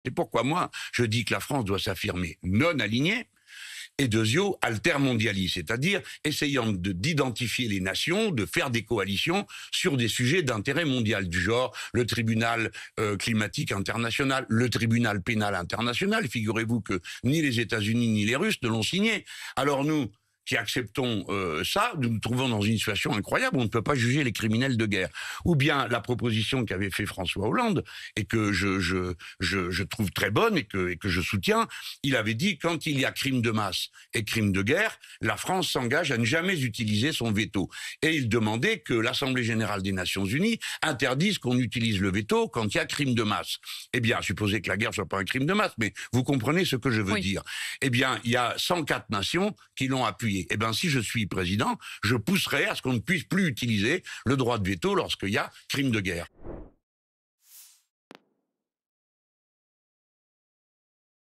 C'est pourquoi moi, je dis que la France doit s'affirmer non alignée, et deuxièmement, altermondialiste, c'est-à-dire essayant d'identifier les nations, de faire des coalitions sur des sujets d'intérêt mondial, du genre le tribunal climatique international, le tribunal pénal international. Figurez-vous que ni les États-Unis ni les Russes ne l'ont signé. Alors nous, qui acceptons ça, nous nous trouvons dans une situation incroyable où on ne peut pas juger les criminels de guerre. Ou bien la proposition qu'avait fait François Hollande, et que je trouve très bonne et que je soutiens, il avait dit quand il y a crime de masse et crime de guerre, la France s'engage à ne jamais utiliser son veto. Et il demandait que l'Assemblée générale des Nations Unies interdise qu'on utilise le veto quand il y a crime de masse. Eh bien, supposez que la guerre soit pas un crime de masse, mais vous comprenez ce que je veux dire. Eh bien, il y a 104 nations qui l'ont appuyé. Eh bien, si je suis président, je pousserai à ce qu'on ne puisse plus utiliser le droit de veto lorsqu'il y a crime de guerre.